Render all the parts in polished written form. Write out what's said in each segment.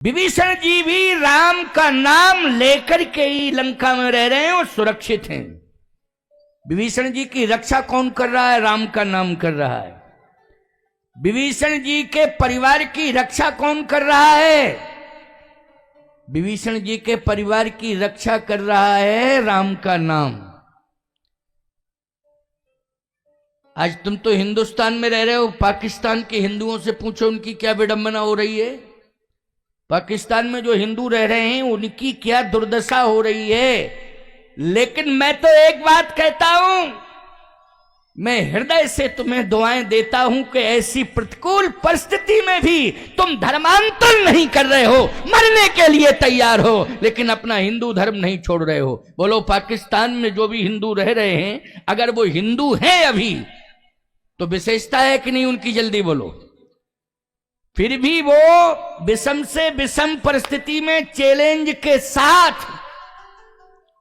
विभीषण जी भी राम का नाम लेकर के ही लंका में रह रहे हैं और सुरक्षित हैं। विभीषण जी की रक्षा कौन कर रहा है? राम का नाम कर रहा है। विभीषण जी के परिवार की रक्षा कौन कर रहा है? विभीषण जी के परिवार की रक्षा कर रहा है राम का नाम। आज तुम तो हिंदुस्तान में रह रहे हो, पाकिस्तान के हिंदुओं से पूछो उनकी क्या विडंबना हो रही है। पाकिस्तान में जो हिंदू रह रहे हैं उनकी क्या दुर्दशा हो रही है। लेकिन मैं तो एक बात कहता हूं, मैं हृदय से तुम्हें दुआएं देता हूं कि ऐसी प्रतिकूल परिस्थिति में भी तुम धर्मांतर नहीं कर रहे हो, मरने के लिए तैयार हो, लेकिन अपना हिंदू धर्म नहीं छोड़ रहे हो। बोलो, पाकिस्तान में जो भी हिंदू रह रहे हैं, अगर वो हिंदू हैं अभी तो विशेषता है कि नहीं उनकी? जल्दी बोलो। फिर भी वो विषम से विषम परिस्थिति में चैलेंज के साथ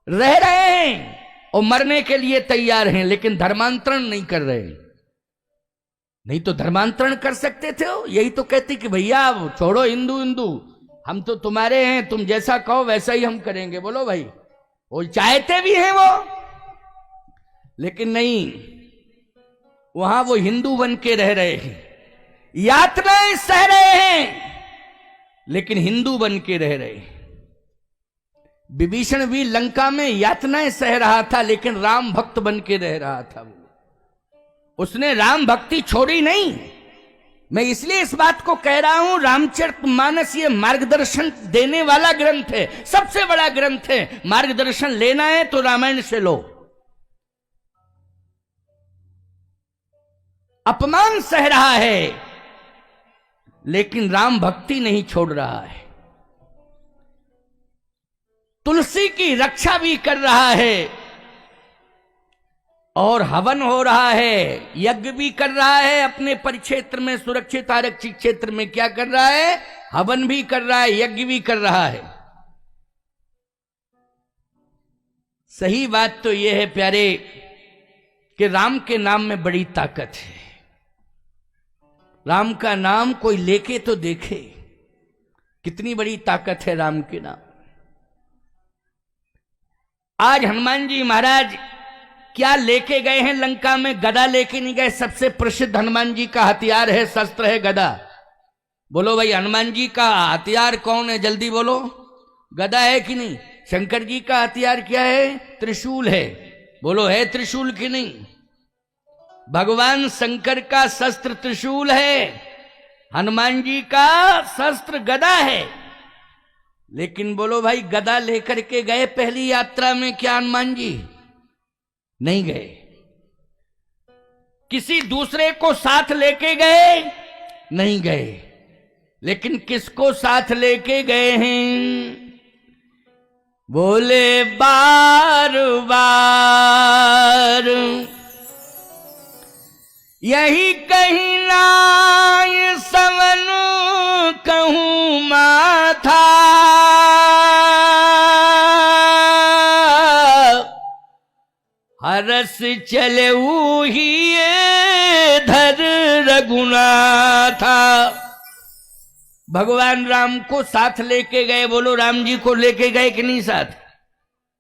रह रहे हैं और मरने के लिए तैयार हैं, लेकिन धर्मांतरण नहीं कर रहे। नहीं तो धर्मांतरण कर सकते थे। यही तो कहती कि भैया छोड़ो हिंदू हिंदू, हम तो तुम्हारे हैं, तुम जैसा कहो वैसा ही हम करेंगे। बोलो भाई, वो चाहते भी हैं वो, लेकिन नहीं, वहां वो हिंदू बन के रह रहे हैं, यातनाएं सह रहे हैं, लेकिन हिंदू बन के रह रहे हैं। विभीषण भी लंका में यातनाएं सह रहा था, लेकिन राम भक्त बन के रह रहा था। उसने राम भक्ति छोड़ी नहीं। मैं इसलिए इस बात को कह रहा हूं, रामचरितमानस ये मार्गदर्शन देने वाला ग्रंथ है, सबसे बड़ा ग्रंथ है। मार्गदर्शन लेना है तो रामायण से लो। अपमान सह रहा है, लेकिन राम भक्ति नहीं छोड़ रहा है। तुलसी की रक्षा भी कर रहा है और हवन हो रहा है, यज्ञ भी कर रहा है। अपने परिक्षेत्र में, सुरक्षित आरक्षित क्षेत्र में क्या कर रहा है? हवन भी कर रहा है, यज्ञ भी कर रहा है। सही बात तो यह है प्यारे कि राम के नाम में बड़ी ताकत है। राम का नाम कोई लेके तो देखे, कितनी बड़ी ताकत है राम के नाम। आज हनुमान जी महाराज क्या लेके गए हैं लंका में? गदा लेके नहीं गए। सबसे प्रसिद्ध हनुमान जी का हथियार है, शस्त्र है गदा। बोलो भाई, हनुमान जी का हथियार कौन है? जल्दी बोलो। गदा है कि नहीं? शंकर जी का हथियार क्या है? त्रिशूल है। बोलो, है त्रिशूल कि नहीं? भगवान शंकर का शस्त्र त्रिशूल है, हनुमान जी का शस्त्र गदा है। लेकिन बोलो भाई, गदा लेकर के गए पहली यात्रा में क्या हनुमान जी? नहीं गए। किसी दूसरे को साथ लेके गए? नहीं गए। लेकिन किसको साथ लेके गए हैं? बोले, बार बार यही कहीं नाय समन कहूं माथा, हरस चले ही धर रघुनाथा। भगवान राम को साथ लेके गए। बोलो, राम जी को लेके गए कि नहीं साथ?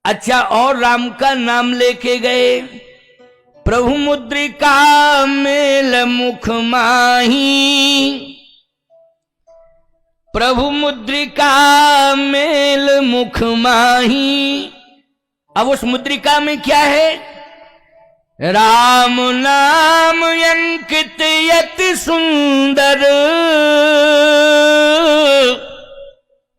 अच्छा, और राम का नाम लेके गए। प्रभु मुद्रिका मेल मुख माही, प्रभु मुद्रिका मेल मुख माही। अब उस मुद्रिका में क्या है? राम नाम अंकित यति सुंदर।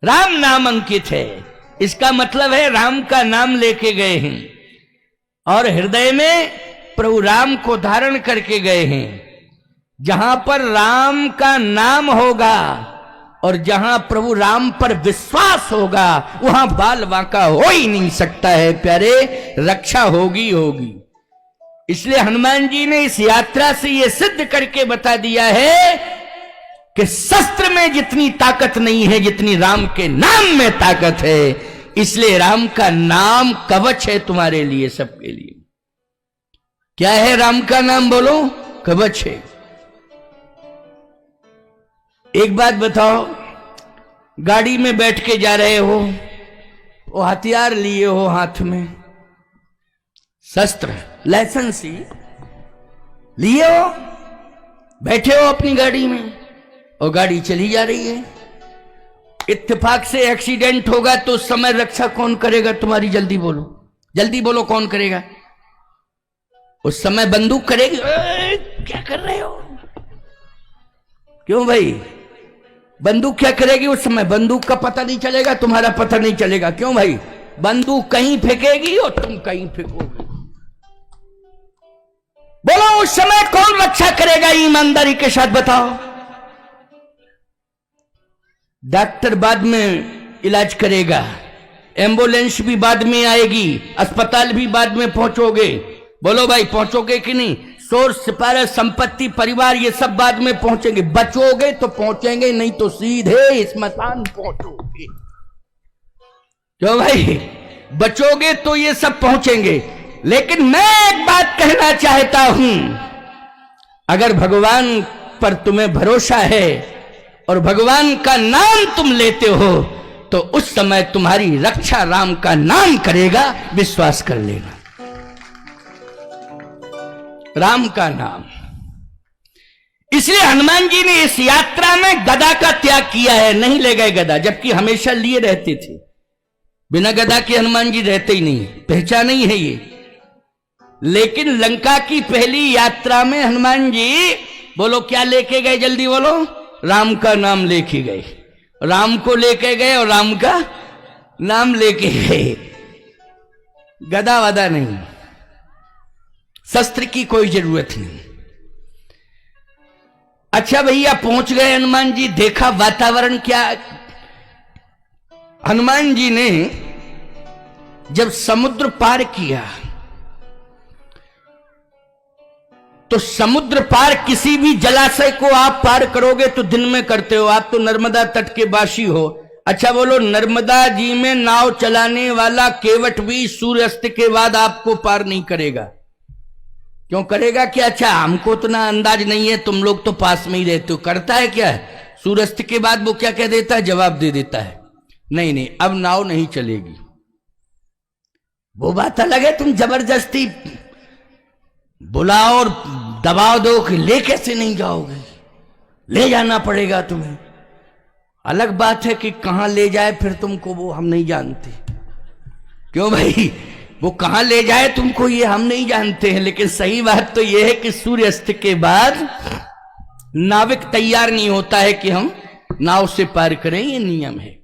राम नाम अंकित है, इसका मतलब है राम का नाम लेके गए हैं और हृदय में प्रभु राम को धारण करके गए हैं। जहां पर राम का नाम होगा और जहां प्रभु राम पर विश्वास होगा, वहां बाल बांका हो ही नहीं सकता है प्यारे, रक्षा होगी होगी। इसलिए हनुमान जी ने इस यात्रा से यह सिद्ध करके बता दिया है कि शस्त्र में जितनी ताकत नहीं है जितनी राम के नाम में ताकत है। इसलिए राम का नाम कवच है तुम्हारे लिए, सबके लिए। क्या है राम का नाम? बोलो, कवच है। एक बात बताओ, गाड़ी में बैठ के जा रहे हो, वो हथियार लिए हो हाथ में, शस्त्र लाइसेंस लिए हो, बैठे हो अपनी गाड़ी में और गाड़ी चली जा रही है। इत्तेफाक से एक्सीडेंट होगा तो उस समय रक्षा कौन करेगा तुम्हारी? जल्दी बोलो, जल्दी बोलो, कौन करेगा? उस समय बंदूक करेगी। क्या कर रहे हो? क्यों भाई? बंदूक क्या करेगी उस समय? बंदूक का पता नहीं चलेगा, तुम्हारा पता नहीं चलेगा। क्यों भाई? बंदूक कहीं फेंकेगी और तुम कहीं फेंकोगे। बोलो उस समय कौन रक्षा करेगा? ईमानदारी के साथ बताओ। डॉक्टर बाद में इलाज करेगा, एम्बुलेंस भी बाद में आएगी, अस्पताल भी बाद में पहुंचोगे। बोलो भाई, पहुंचोगे कि नहीं? सोर्स सिपारा संपत्ति परिवार ये सब बाद में पहुंचेंगे। बचोगे तो पहुंचेंगे, नहीं तो सीधे स्मशान पहुंचोगे। क्यों भाई? बचोगे तो ये सब पहुंचेंगे। लेकिन मैं एक बात कहना चाहता हूं, अगर भगवान पर तुम्हें भरोसा है और भगवान का नाम तुम लेते हो तो उस समय तुम्हारी रक्षा राम का नाम करेगा, विश्वास कर लेना। राम का नाम। इसलिए हनुमान जी ने इस यात्रा में गदा का त्याग किया है, नहीं ले गए गदा, जबकि हमेशा लिए रहते थे। बिना गदा के हनुमान जी रहते ही नहीं, पहचान ही है ये। लेकिन लंका की पहली यात्रा में हनुमान जी बोलो क्या लेके गए? जल्दी बोलो। राम का नाम लेके गए। राम को लेके गए और राम का नाम लेके गए। गदा वदा नहीं, शस्त्र की कोई जरूरत नहीं। अच्छा भैया, पहुंच गए हनुमान जी, देखा वातावरण क्या। हनुमान जी ने जब समुद्र पार किया तो समुद्र पार किसी भी जलाशय को आप पार करोगे तो दिन में करते हो। आप तो नर्मदा तट के वासी हो। अच्छा बोलो, नर्मदा जी में नाव चलाने वाला केवट भी सूर्यास्त के बाद आपको पार नहीं करेगा। क्यों करेगा क्या? अच्छा हमको तो ना अंदाज नहीं है, तुम लोग तो पास में ही रहते हो। करता है क्या? सूर्यास्त के बाद वो क्या कह देता है? जवाब दे देता है, नहीं नहीं अब नाव नहीं चलेगी। वो बात अलग है, तुम जबरदस्ती बुलाओ और दबाव दो कि ले कैसे नहीं जाओगे, ले जाना पड़ेगा तुम्हें। अलग बात है कि कहां ले जाए फिर तुमको, वो हम नहीं जानते। क्यों भाई? वो कहां ले जाए तुमको ये हम नहीं जानते हैं। लेकिन सही बात तो ये है कि सूर्यास्त के बाद नाविक तैयार नहीं होता है कि हम नाव से पार करें, ये नियम है।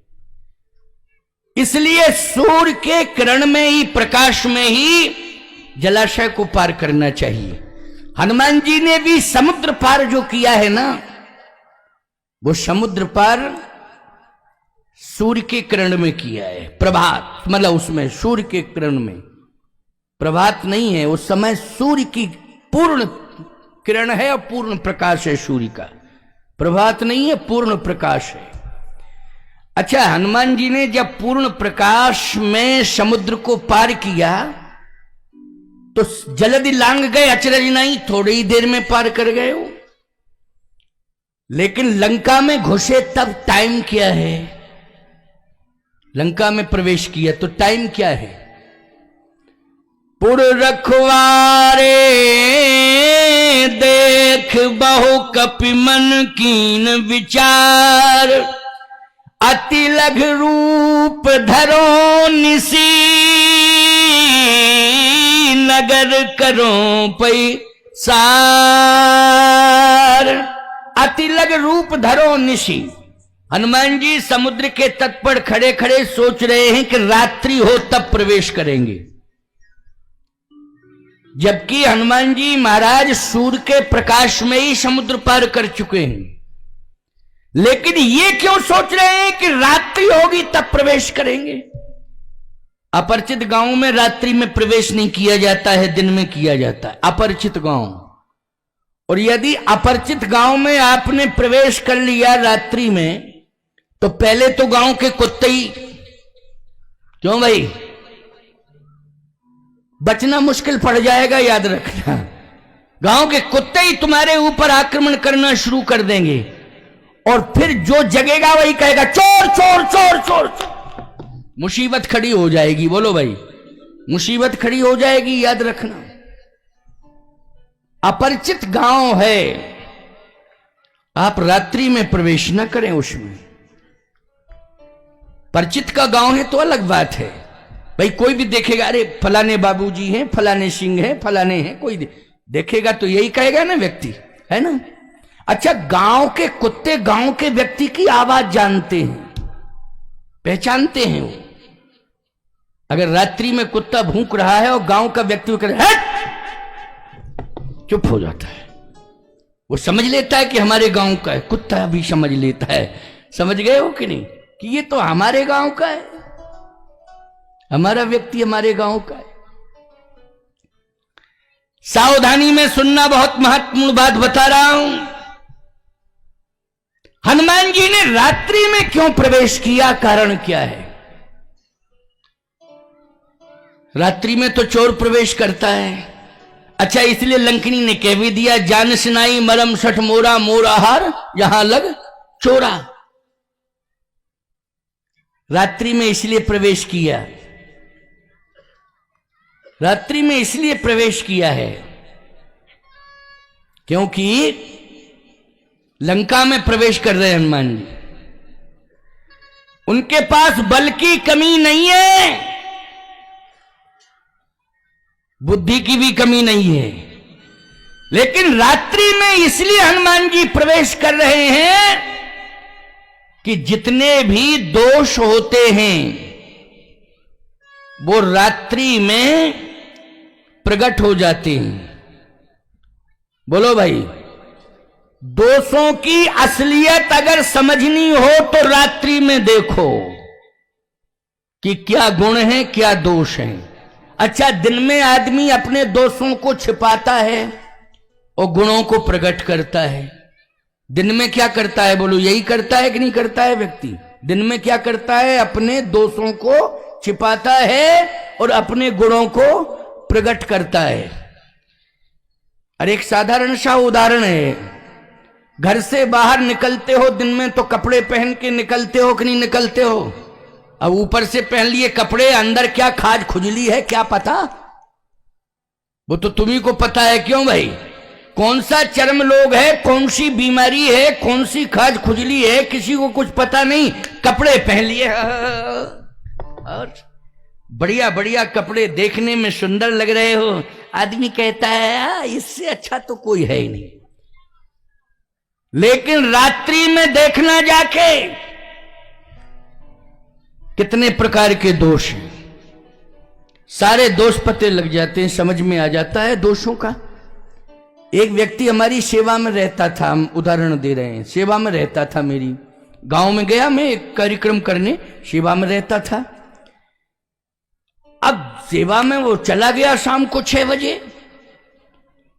इसलिए सूर्य के किरण में ही, प्रकाश में ही जलाशय को पार करना चाहिए। हनुमान जी ने भी समुद्र पार जो किया है ना, वो समुद्र पार सूर्य के किरण में किया है। प्रभात मतलब उसमें सूर्य के किरण में, प्रभात नहीं है उस समय, सूर्य की पूर्ण किरण है और पूर्ण प्रकाश है सूर्य का। प्रभात नहीं है, पूर्ण प्रकाश है। अच्छा, हनुमान जी ने जब पूर्ण प्रकाश में समुद्र को पार किया तो जल्दी लांग गए, अचरज नहीं, थोड़ी ही देर में पार कर गए हो। लेकिन लंका में घुसे तब टाइम क्या है? लंका में प्रवेश किया तो टाइम क्या है? पुर रखवारे देख बहु कपि मन कीन विचार, अति लघु रूप धरो निसी, नगर करो पै सार। अति लघु रूप धरो निशी। हनुमान जी समुद्र के तट पर खड़े खड़े सोच रहे हैं कि रात्रि हो तब प्रवेश करेंगे, जबकि हनुमान जी महाराज सूर्य के प्रकाश में ही समुद्र पार कर चुके हैं। लेकिन ये क्यों सोच रहे हैं कि रात्रि होगी तब प्रवेश करेंगे? अपरिचित गांव में रात्रि में प्रवेश नहीं किया जाता है, दिन में किया जाता है। अपरिचित गांव, और यदि अपरिचित गांव में आपने प्रवेश कर लिया रात्रि में तो पहले तो गांव के कुत्ते ही, क्यों भाई, बचना मुश्किल पड़ जाएगा, याद रखना। गांव के कुत्ते ही तुम्हारे ऊपर आक्रमण करना शुरू कर देंगे और फिर जो जगेगा वही कहेगा चोर चोर चोर चोर चोर। मुसीबत खड़ी हो जाएगी। बोलो भाई, मुसीबत खड़ी हो जाएगी, याद रखना। अपरिचित गांव है, आप रात्रि में प्रवेश न करें उसमें। परिचित का गांव है तो अलग बात है भाई, कोई भी देखेगा अरे फलाने बाबूजी हैं, फलाने सिंह हैं, फलाने हैं, कोई देखेगा तो यही कहेगा ना व्यक्ति, है ना। अच्छा, गांव के कुत्ते गांव के व्यक्ति की आवाज जानते हैं, पहचानते हैं वो। अगर रात्रि में कुत्ता भूंक रहा है और गांव का व्यक्ति करे हट, चुप हो जाता है। वो समझ लेता है कि हमारे गांव का है। कुत्ता भी समझ लेता है। समझ गए हो कि नहीं कि ये तो हमारे गांव का है, हमारा व्यक्ति हमारे गांव का है। सावधानी में सुनना, बहुत महत्वपूर्ण बात बता रहा हूं। हनुमान जी ने रात्रि में क्यों प्रवेश किया, कारण क्या है? रात्रि में तो चोर प्रवेश करता है। अच्छा, इसलिए लंकिनी ने कह भी दिया जान सिनाई मरम सठ मोरा, मोरा हार यहां लग चोरा। रात्रि में इसलिए प्रवेश किया, रात्रि में इसलिए प्रवेश किया है क्योंकि लंका में प्रवेश कर रहे हैं हनुमान जी। उनके पास बल की कमी नहीं है, बुद्धि की भी कमी नहीं है, लेकिन रात्रि में इसलिए हनुमान जी प्रवेश कर रहे हैं कि जितने भी दोष होते हैं वो रात्रि में प्रकट हो जाते हैं। बोलो भाई, दोषों की असलियत अगर समझनी हो तो रात्रि में देखो कि क्या गुण है, क्या दोष है। अच्छा, दिन में आदमी अपने दोषों को छिपाता है और गुणों को प्रकट करता है। दिन में क्या करता है, बोलो, यही करता है कि नहीं करता है व्यक्ति? दिन में क्या करता है, अपने दोषों को छिपाता है और अपने गुणों को प्रकट करता है। और एक साधारण सा उदाहरण है, घर से बाहर निकलते हो दिन में तो कपड़े पहन के निकलते हो कि नहीं निकलते हो? अब ऊपर से पहन लिए कपड़े, अंदर क्या खाज खुजली है क्या पता? वो तो तुम्ही को पता है। क्यों भाई? कौन सा चर्म रोग है, कौन सी बीमारी है, कौन सी खाज खुजली है, किसी को कुछ पता नहीं। कपड़े पहन लिए और बढ़िया बढ़िया कपड़े, देखने में सुंदर लग रहे हो, आदमी कहता है इससे अच्छा तो कोई है ही नहीं। लेकिन रात्रि में देखना जाके कितने प्रकार के दोष हैं, सारे दोष पते लग जाते हैं, समझ में आ जाता है दोषों का। एक व्यक्ति हमारी सेवा में रहता था, हम उदाहरण दे रहे हैं, सेवा में रहता था, मेरी गांव में गया मैं एक कार्यक्रम करने, सेवा में रहता था। अब सेवा में वो चला गया शाम को 6 बजे,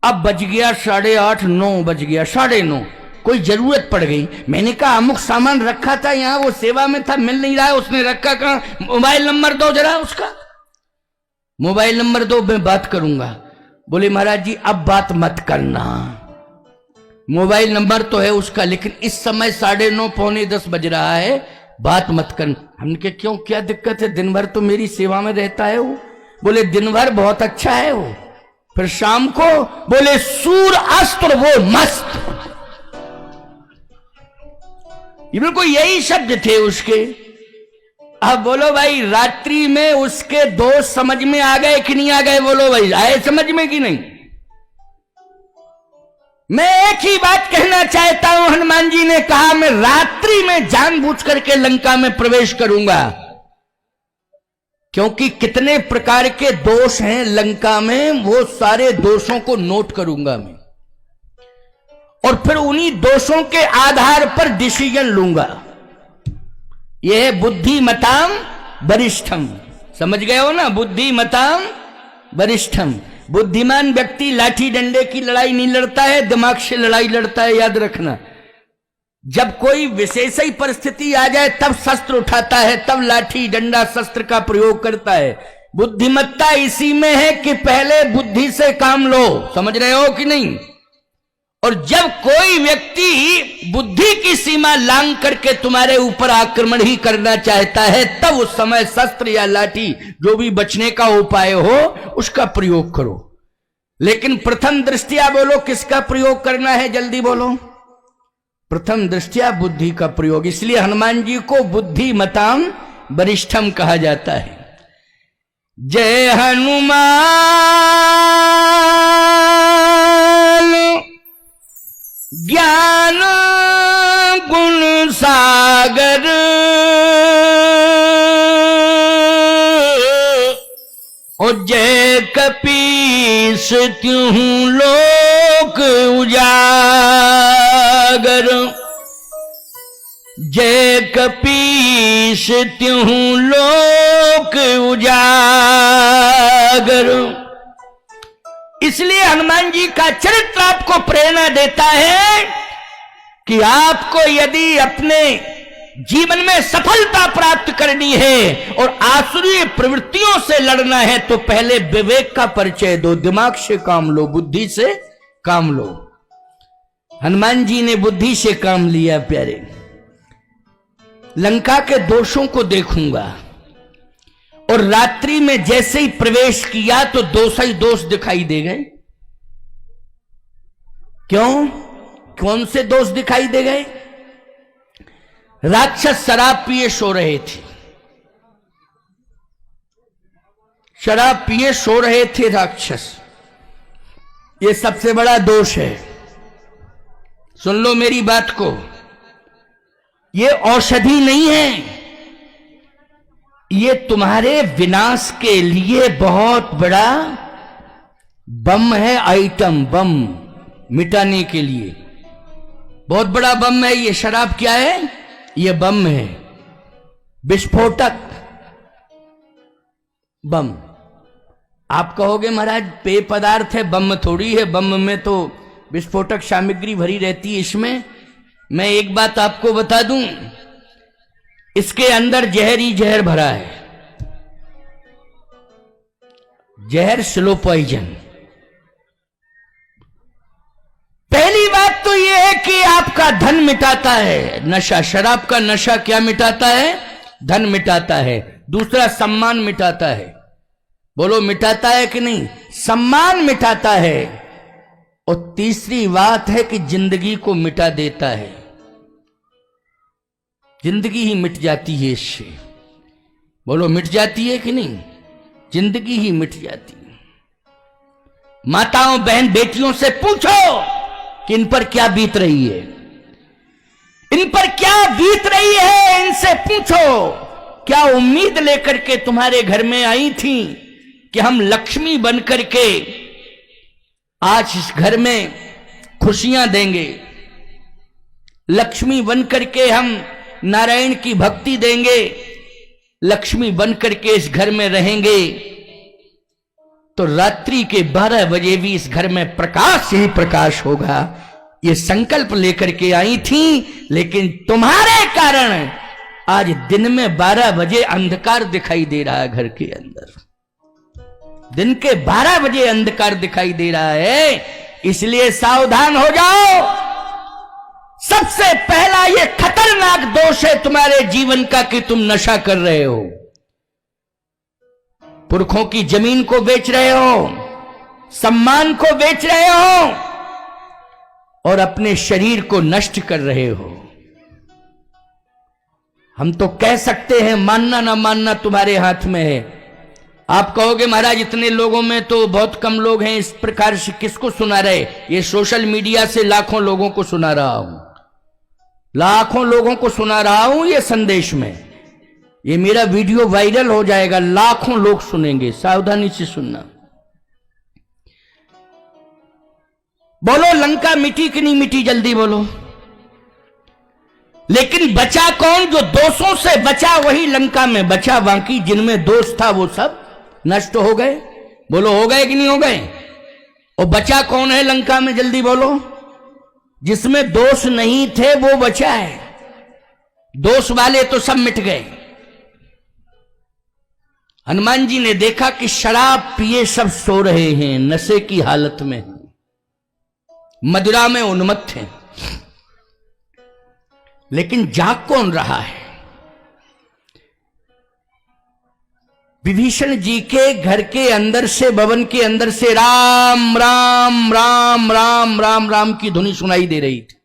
अब बज गया 8:30 9 बज गया, 9:30, कोई जरूरत पड़ गई। मैंने कहा अमुक सामान रखा था यहाँ, वो सेवा में था, मिल नहीं रहा है, उसने रखा कहाँ, मोबाइल नंबर दो जरा उसका। मोबाइल नंबर दो, मैं बात करूंगा। बोले महाराज जी अब बात मत करना, मोबाइल नंबर तो है उसका, लेकिन इस समय 9:30 पौने 10 बज रहा है, बात मत करना। हमने कहा क्यों, क्या दिक्कत है, दिन भर तो मेरी सेवा में रहता है वो। बोले दिन भर बहुत अच्छा है वो, फिर शाम को बोले सूर अस्त और वो मस्त। ये बिल्कुल यही शब्द थे उसके। अब बोलो भाई, रात्रि में उसके दोष समझ में आ गए कि नहीं आ गए? बोलो भाई, आए समझ में कि नहीं? मैं एक ही बात कहना चाहता हूं, हनुमान जी ने कहा मैं रात्रि में जानबूझ करके लंका में प्रवेश करूंगा, क्योंकि कितने प्रकार के दोष हैं लंका में, वो सारे दोषों को नोट करूंगा मैं, और फिर उन्हीं दोषों के आधार पर डिसीजन लूंगा। यह है बुद्धिमताम वरिष्ठम। समझ गए हो ना, बुद्धिमताम वरिष्ठम। बुद्धिमान व्यक्ति लाठी डंडे की लड़ाई नहीं लड़ता है, दिमाग से लड़ाई लड़ता है, याद रखना। जब कोई विशेष ही परिस्थिति आ जाए तब शस्त्र उठाता है, तब लाठी डंडा शस्त्र का प्रयोग करता है। बुद्धिमत्ता इसी में है कि पहले बुद्धि से काम लो, समझ रहे हो कि नहीं? और जब कोई व्यक्ति बुद्धि की सीमा लांघ करके तुम्हारे ऊपर आक्रमण ही करना चाहता है, तब उस समय शस्त्र या लाठी जो भी बचने का उपाय हो उसका प्रयोग करो। लेकिन प्रथम दृष्टया बोलो किसका प्रयोग करना है, जल्दी बोलो। प्रथम दृष्टया बुद्धि का प्रयोग। इसलिए हनुमान जी को बुद्धिमताम वरिष्ठम कहा जाता है। जय हनुमान ज्ञान गुण सागर, और जय कपीस त्यों लोक उजागर। जय कपीस त्यों लोक उजागर। इसलिए हनुमान जी का चरित्र आपको प्रेरणा देता है कि आपको यदि अपने जीवन में सफलता प्राप्त करनी है और आसुरी प्रवृत्तियों से लड़ना है तो पहले विवेक का परिचय दो, दिमाग से काम लो, बुद्धि से काम लो। हनुमान जी ने बुद्धि से काम लिया। प्यारे, लंका के दोषों को देखूंगा, और रात्रि में जैसे ही प्रवेश किया तो दोष ही दोष दिखाई दे गए। क्यों? कौन से दोष दिखाई दे गए? राक्षस शराब पिए सो रहे थे, शराब पिए सो रहे थे राक्षस। ये सबसे बड़ा दोष है। सुन लो मेरी बात को, ये औषधि नहीं है, ये तुम्हारे विनाश के लिए बहुत बड़ा बम है, आइटम बम मिटाने के लिए बहुत बड़ा बम है। ये शराब क्या है? ये बम है, विस्फोटक बम। आप कहोगे महाराज पेय पदार्थ है, बम थोड़ी है, बम में तो विस्फोटक सामग्री भरी रहती है। इसमें मैं एक बात आपको बता दूं, इसके अंदर जहर ही जहर भरा है, जहर स्लो पॉइजन। पहली बात तो यह है कि आपका धन मिटाता है नशा। शराब का नशा क्या मिटाता है? धन मिटाता है। दूसरा सम्मान मिटाता है। बोलो मिटाता है कि नहीं? सम्मान मिटाता है। और तीसरी बात है कि जिंदगी को मिटा देता है, जिंदगी ही मिट जाती है इससे। बोलो मिट जाती है कि नहीं? जिंदगी ही मिट जाती है। माताओं बहन बेटियों से पूछो कि इन पर क्या बीत रही है, इन पर क्या बीत रही है, इनसे पूछो क्या उम्मीद लेकर के तुम्हारे घर में आई थी कि हम लक्ष्मी बनकर के आज इस घर में खुशियां देंगे, लक्ष्मी बनकर के हम नारायण की भक्ति देंगे, लक्ष्मी बनकर के इस घर में रहेंगे, तो रात्रि के 12 बजे भी इस घर में प्रकाश ही प्रकाश होगा। ये संकल्प लेकर के आई थी, लेकिन तुम्हारे कारण आज दिन में 12 बजे अंधकार दिखाई दे रहा है। घर के अंदर दिन के 12 बजे अंधकार दिखाई दे रहा है। इसलिए सावधान हो जाओ। सबसे पहला ये खतरनाक दोष है तुम्हारे जीवन का कि तुम नशा कर रहे हो, पुरखों की जमीन को बेच रहे हो, सम्मान को बेच रहे हो, और अपने शरीर को नष्ट कर रहे हो। हम तो कह सकते हैं, मानना ना मानना तुम्हारे हाथ में है। आप कहोगे महाराज इतने लोगों में तो बहुत कम लोग हैं इस प्रकार से, किसको सुना रहे? ये सोशल मीडिया से लाखों लोगों को सुना रहा हूं, लाखों लोगों को सुना रहा हूं ये संदेश में। ये मेरा वीडियो वायरल हो जाएगा, लाखों लोग सुनेंगे, सावधानी से सुनना। बोलो लंका मिटी कि नहीं मिटी? जल्दी बोलो। लेकिन बचा कौन? जो दोषों से बचा वही लंका में बचा, बाकी जिनमें दोष था वो सब नष्ट हो गए। बोलो हो गए कि नहीं हो गए? और बचा कौन है लंका में? जल्दी बोलो। जिसमें दोष नहीं थे वो बचा है, दोष वाले तो सब मिट गए। हनुमान जी ने देखा कि शराब पिए सब सो रहे हैं, नशे की हालत में। मदिरा में उन्मत्त हैं, लेकिन जाग कौन रहा है? विभीषण जी के घर के अंदर से, भवन के अंदर से राम राम राम राम राम राम की ध्वनि सुनाई दे रही थी।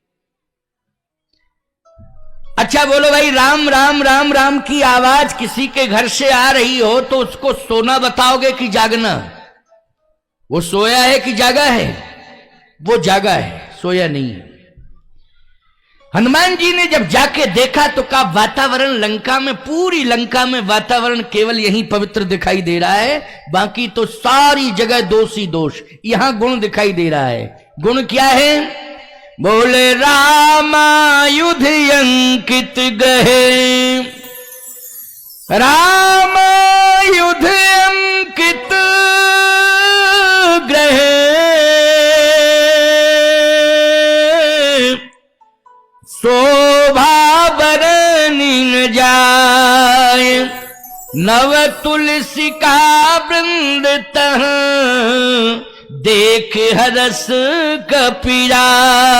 अच्छा बोलो भाई, राम राम राम राम की आवाज किसी के घर से आ रही हो तो उसको सोना बताओगे कि जागना? वो सोया है कि जागा है? वो जागा है, सोया नहीं है। हनुमान जी ने जब जाके देखा तो कहा वातावरण लंका में, पूरी लंका में वातावरण केवल यही पवित्र दिखाई दे रहा है, बाकी तो सारी जगह दोष ही दोष। यहां गुण दिखाई दे रहा है। गुण क्या है? बोले रामायुध अंकित गहे, रामायुध अंकित ग्रहे, शोभा बरनी न जाए, नव तुलसी का वृंद तह, देख हरस कपिराए।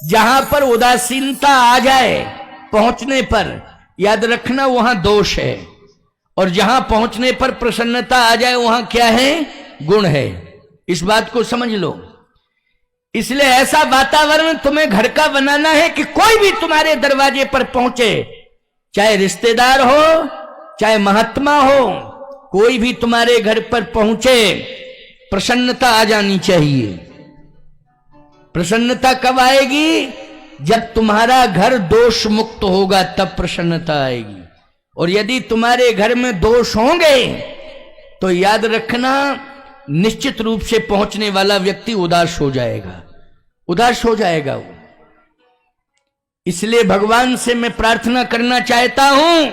जहां पर उदासीनता आ जाए पहुंचने पर, याद रखना वहां दोष है, और जहां पहुंचने पर प्रसन्नता आ जाए वहां क्या है? गुण है। इस बात को समझ लो। इसलिए ऐसा वातावरण तुम्हें घर का बनाना है कि कोई भी तुम्हारे दरवाजे पर पहुंचे, चाहे रिश्तेदार हो चाहे महात्मा हो, कोई भी तुम्हारे घर पर पहुंचे, प्रसन्नता आ जानी चाहिए। प्रसन्नता कब आएगी? जब तुम्हारा घर दोष मुक्त होगा, तब प्रसन्नता आएगी। और यदि तुम्हारे घर में दोष होंगे तो याद रखना, निश्चित रूप से पहुंचने वाला व्यक्ति उदास हो जाएगा, उदास हो जाएगा वो। इसलिए भगवान से मैं प्रार्थना करना चाहता हूं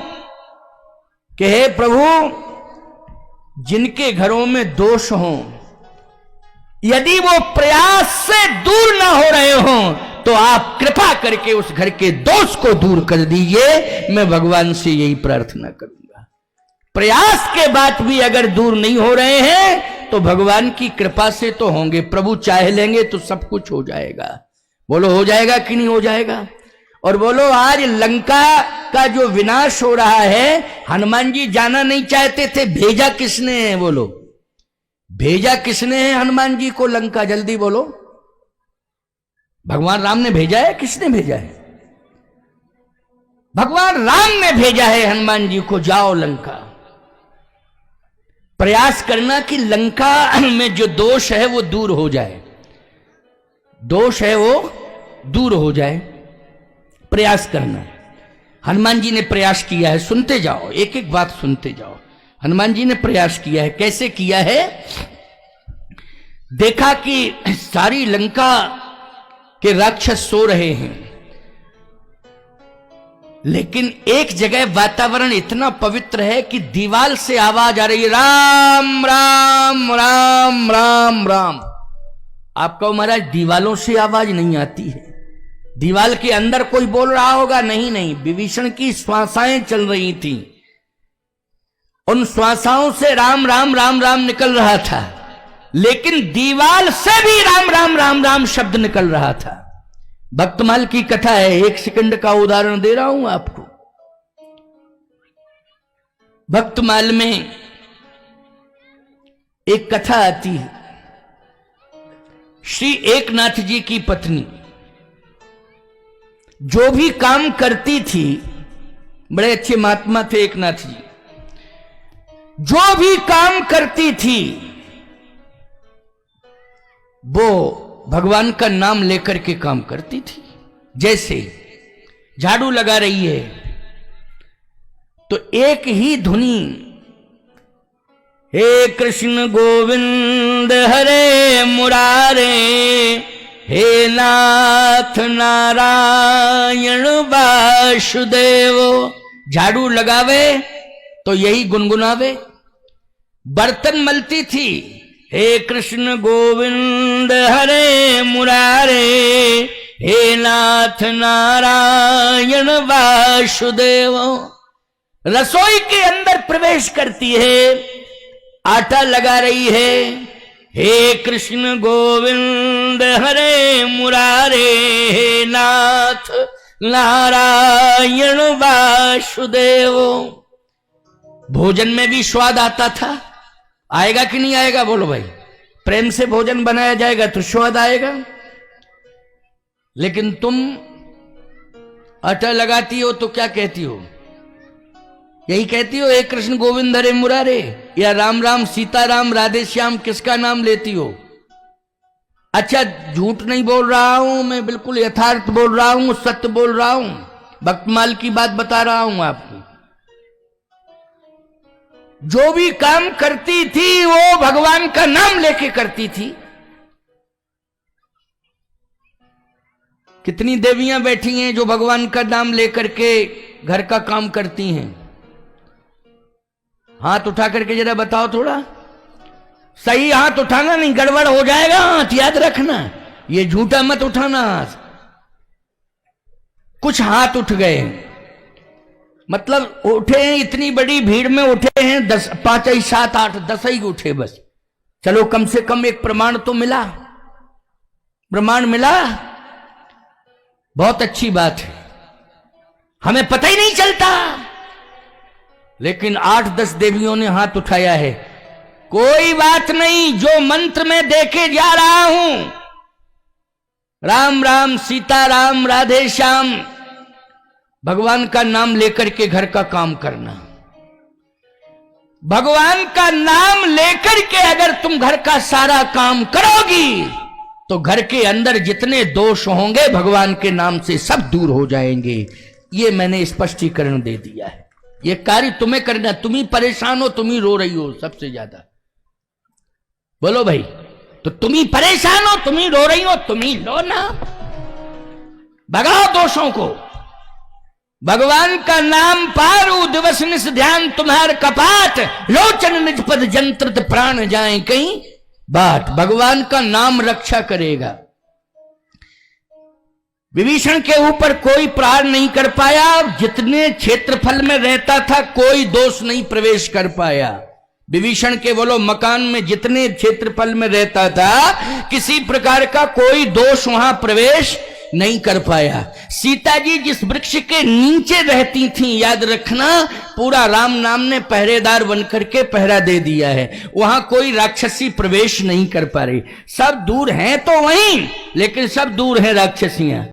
कि हे प्रभु, जिनके घरों में दोष हों, यदि वो प्रयास से दूर ना हो रहे हों, तो आप कृपा करके उस घर के दोष को दूर कर दीजिए। मैं भगवान से यही प्रार्थना करूंगा। प्रयास के बाद भी अगर दूर नहीं हो रहे हैं तो भगवान की कृपा से तो होंगे। प्रभु चाह लेंगे तो सब कुछ हो जाएगा। बोलो हो जाएगा कि नहीं हो जाएगा? और बोलो आज लंका का जो विनाश हो रहा है, हनुमान जी जाना नहीं चाहते थे, भेजा किसने है? बोलो भेजा किसने है हनुमान जी को लंका? जल्दी बोलो। भगवान राम ने भेजा है? किसने भेजा है? भगवान राम ने भेजा है हनुमान जी को, जाओ लंका। प्रयास करना कि लंका में जो दोष है वो दूर हो जाए, दोष है वो दूर हो जाए। प्रयास करना। हनुमान जी ने प्रयास किया है, सुनते जाओ, एक एक बात सुनते जाओ। हनुमान जी ने प्रयास किया है। कैसे किया है? देखा कि सारी लंका के राक्षस सो रहे हैं, लेकिन एक जगह वातावरण इतना पवित्र है कि दीवार से आवाज आ रही है, राम राम राम राम राम। आपका महाराज दीवालों से आवाज नहीं आती है। दीवाल के अंदर कोई बोल रहा होगा? नहीं नहीं, विभीषण की श्वासाएं चल रही थी, उन श्वासाओं से राम राम राम राम निकल रहा था, लेकिन दीवाल से भी राम राम राम राम शब्द निकल रहा था। भक्तमाल की कथा है, 1 सेकंड का उदाहरण दे रहा हूं आपको। भक्तमाल में एक कथा आती है। श्री एकनाथ जी की पत्नी जो भी काम करती थी, बड़े अच्छे महात्मा थे एकनाथ जी, जो भी काम करती थी वो भगवान का नाम लेकर के काम करती थी। जैसे झाड़ू लगा रही है तो एक ही धुनी, हे कृष्ण गोविंद हरे मुरारे, हे नाथ नारायण वासुदेव। झाड़ू लगावे तो यही गुनगुनावे। बर्तन मलती थी, हे कृष्ण गोविंद हरे मुरारे, हे नाथ नारायण वासुदेव। रसोई के अंदर प्रवेश करती है, आटा लगा रही है, हे कृष्ण गोविंद हरे मुरारे, हे नाथ नारायण वासुदेव। भोजन में भी स्वाद आता था, आएगा कि नहीं आएगा बोलो भाई? प्रेम से भोजन बनाया जाएगा तो स्वाद आएगा। लेकिन तुम आटा लगाती हो तो क्या कहती हो? यही कहती हो, हे कृष्ण गोविंद हरे मुरारे, या राम राम सीताराम राधे श्याम, किसका नाम लेती हो? अच्छा, झूठ नहीं बोल रहा हूं मैं, बिल्कुल यथार्थ बोल रहा हूं, सत्य बोल रहा हूं, भक्तमाल की बात बता रहा हूं आपको। जो भी काम करती थी वो भगवान का नाम लेके करती थी। कितनी देवियां बैठी हैं जो भगवान का नाम लेकर के घर का काम करती हैं? हाथ उठा करके जरा बताओ थोड़ा। सही हाथ उठाना, नहीं गड़बड़ हो जाएगा हाथ, याद रखना, ये झूठा मत उठाना हाथ। कुछ हाथ उठ गए, मतलब उठे हैं, इतनी बड़ी भीड़ में उठे हैं 10, 5, 7, 8, 10 ही उठे बस। चलो कम से कम एक प्रमाण तो मिला, प्रमाण मिला, बहुत अच्छी बात है। हमें पता ही नहीं चलता, लेकिन 8-10 देवियों ने हाथ उठाया है। कोई बात नहीं, जो मंत्र में देके जा रहा हूं, राम राम सीताराम राधे श्याम, भगवान का नाम लेकर के घर का काम करना। भगवान का नाम लेकर के अगर तुम घर का सारा काम करोगी तो घर के अंदर जितने दोष होंगे भगवान के नाम से सब दूर हो जाएंगे। ये मैंने स्पष्टीकरण दे दिया है। ये कार्य तुम्हें करना, तुम ही परेशान हो, तुम ही रो रही हो सबसे ज्यादा। बोलो भाई, तो तुम ही परेशान हो, तुम ही रो रही हो, तुम ही लो ना, भगाओ दोषों को। भगवान का नाम पारू दिवस निस ध्यान तुम्हार कपाट, लोचन निज पद जंत्रित प्राण जाए कहीं बाट। भगवान का नाम रक्षा करेगा। विभीषण के ऊपर कोई प्रहार नहीं कर पाया, जितने क्षेत्रफल में रहता था कोई दोष नहीं प्रवेश कर पाया। विभीषण के बोलो मकान में जितने क्षेत्रफल में रहता था किसी प्रकार का कोई दोष वहां प्रवेश नहीं कर पाया। सीता जी जिस वृक्ष के नीचे रहती थी, याद रखना, पूरा राम नाम ने पहरेदार बनकर के पहरा दे दिया है, वहां कोई राक्षसी प्रवेश नहीं कर पा रही। सब दूर हैं तो वहीं, लेकिन सब दूर हैं राक्षसियां।